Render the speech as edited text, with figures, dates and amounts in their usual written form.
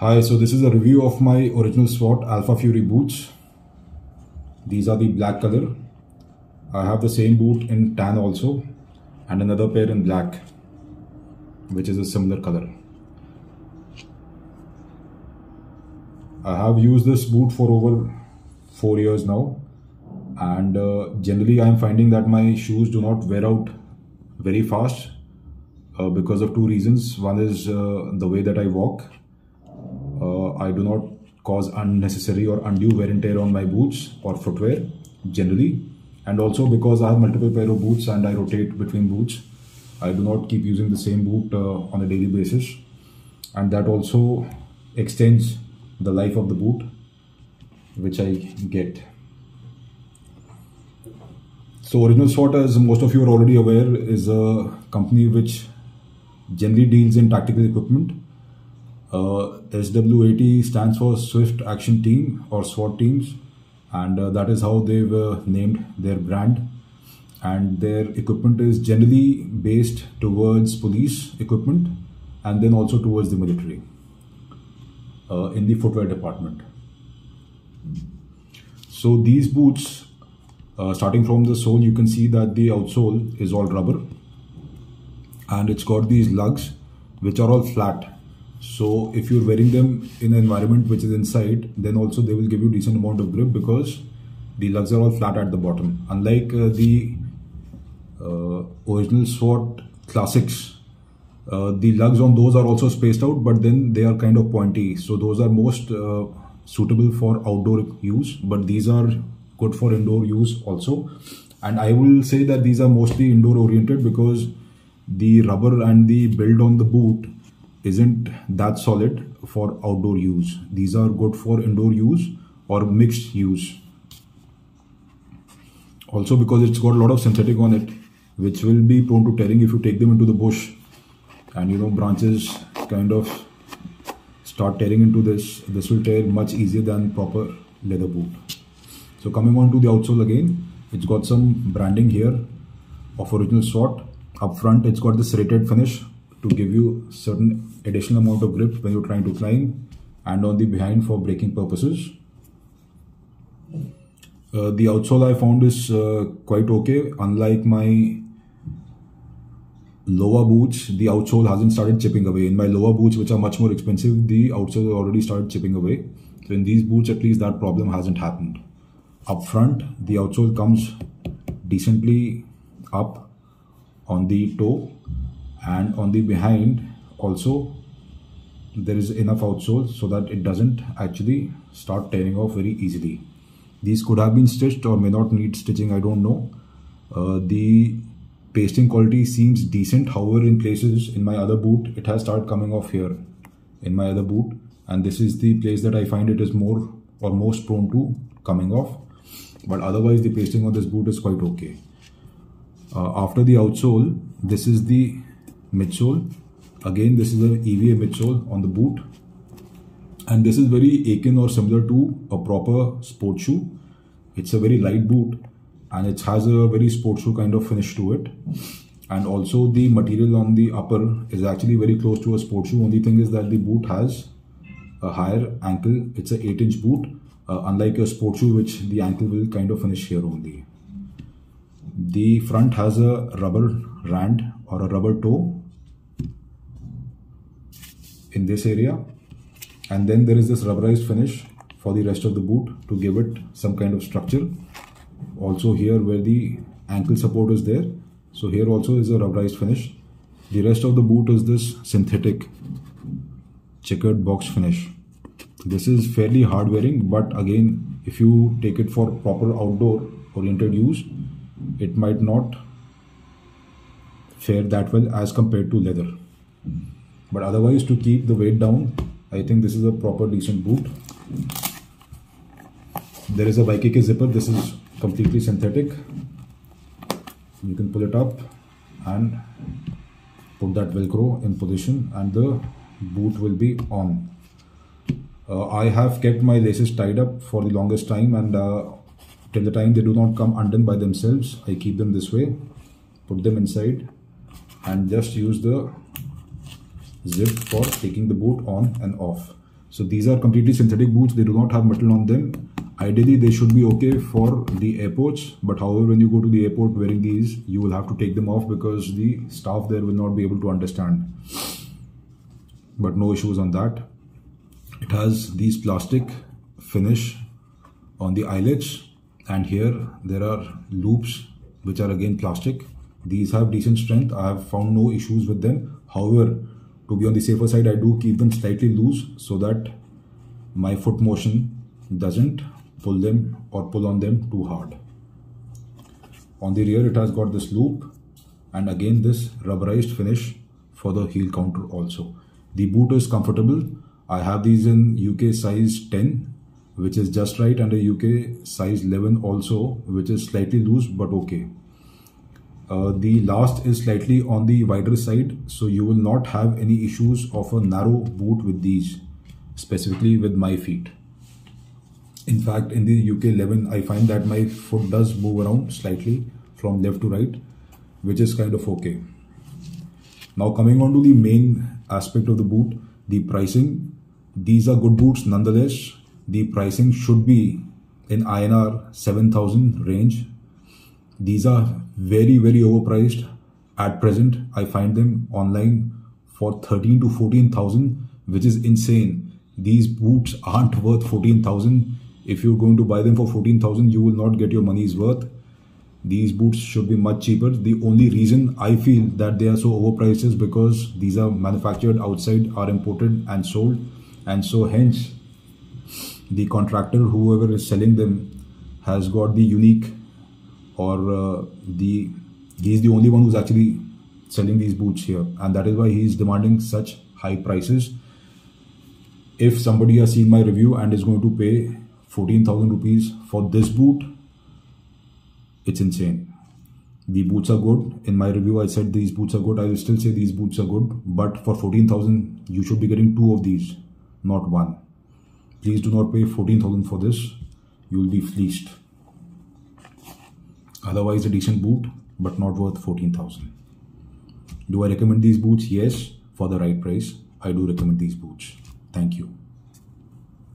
Hi, so this is a review of my original SWAT Alpha Fury boots. These are the black color. I have the same boot in tan also and another pair in black, which is a similar color. I have used this boot for over 4 years now, and generally I am finding that my shoes do not wear out very fast because of two reasons. One is the way that I walk. I do not cause unnecessary or undue wear and tear on my boots or footwear generally, and also because I have multiple pair of boots and I rotate between boots. I do not keep using the same boot on a daily basis, and that also extends the life of the boot which I get. So Original SWAT, as most of you are already aware, is a company which generally deals in tactical equipment. SWAT stands for Swift Action Team or SWAT teams, and that is how they've named their brand. And their equipment is generally based towards police equipment and then also towards the military in the footwear department. So these boots, starting from the sole, you can see that the outsole is all rubber and it's got these lugs which are all flat. So if you're wearing them in an environment which is inside, then also they will give you decent amount of grip because the lugs are all flat at the bottom. Unlike the original SWAT classics, the lugs on those are also spaced out, but then they are kind of pointy. So those are most suitable for outdoor use, but these are good for indoor use also. And I will say that these are mostly indoor oriented because the rubber and the build on the boot isn't that solid for outdoor use. These are good for indoor use or mixed use. Also because it's got a lot of synthetic on it, which will be prone to tearing if you take them into the bush and branches kind of start tearing into this. This will tear much easier than proper leather boot. So coming on to the outsole again, it's got some branding here of Original SWAT. Up front, it's got this serrated finish to give you certain additional amount of grip when you're trying to climb, and on the behind for braking purposes. The outsole I found is quite okay. Unlike my lower boots, the outsole hasn't started chipping away. In my lower boots, which are much more expensive, the outsole already started chipping away. So in these boots, at least that problem hasn't happened. Up front, the outsole comes decently up on the toe, and on the behind also there is enough outsole so that it doesn't actually start tearing off very easily. These could have been stitched or may not need stitching, I don't know. The pasting quality seems decent. However, in places in my other boot, it has started coming off here in my other boot, and this is the place that I find it is more or most prone to coming off. But otherwise the pasting on this boot is quite okay. After the outsole, this is the midsole. Again, this is a EVA midsole on the boot, and this is very akin or similar to a proper sport shoe. It's a very light boot and it has a very sport shoe kind of finish to it, and also the material on the upper is actually very close to a sport shoe. Only thing is that the boot has a higher ankle. It's a 8-inch boot, unlike a sport shoe which the ankle will kind of finish here only. The front has a rubber rand or a rubber toe in this area, and then there is this rubberized finish for the rest of the boot to give it some kind of structure. Also here where the ankle support is there, so here also is a rubberized finish. The rest of the boot is this synthetic checkered box finish. This is fairly hard wearing, but again, if you take it for proper outdoor oriented use, it might not fare that well as compared to leather. But otherwise, to keep the weight down, I think this is a proper decent boot. There is a YKK zipper. This is completely synthetic. You can pull it up and put that Velcro in position and the boot will be on. I have kept my laces tied up for the longest time, and till the time they do not come undone by themselves, I keep them this way, put them inside and just use the zip for taking the boot on and off. So these are completely synthetic boots. They do not have metal on them. Ideally, they should be okay for the airports. But however, when you go to the airport wearing these, you will have to take them off because the staff there will not be able to understand. But no issues on that. It has these plastic finish on the eyelets, and here there are loops which are again plastic. These have decent strength. I have found no issues with them. However, to be on the safer side, I do keep them slightly loose so that my foot motion doesn't pull them or pull on them too hard. On the rear, it has got this loop and again this rubberized finish for the heel counter also. The boot is comfortable. I have these in UK size 10, which is just right, and a UK size 11 also, which is slightly loose but okay. The last is slightly on the wider side, so you will not have any issues of a narrow boot with these, specifically with my feet. In fact, in the UK 11, I find that my foot does move around slightly from left to right, which is kind of okay. Now coming on to the main aspect of the boot, the pricing. These are good boots nonetheless. The pricing should be in INR 7,000 range. These are very overpriced. At present, I find them online for 13 to 14,000, which is insane. These boots aren't worth 14,000. If you're going to buy them for 14,000, you will not get your money's worth. These boots should be much cheaper. The only reason I feel that they are so overpriced is because these are manufactured outside, are imported and sold, and so hence the contractor, whoever is selling them, has got the unique, or he's the only one who's actually selling these boots here, and that is why he's demanding such high prices. If somebody has seen my review and is going to pay 14,000 rupees for this boot, it's insane. The boots are good. In my review, I said these boots are good. I will still say these boots are good, but for 14,000, you should be getting 2 of these, not 1. Please do not pay 14,000 for this. You will be fleeced. Otherwise, a decent boot, but not worth 14,000. Do I recommend these boots? Yes, for the right price. I do recommend these boots. Thank you.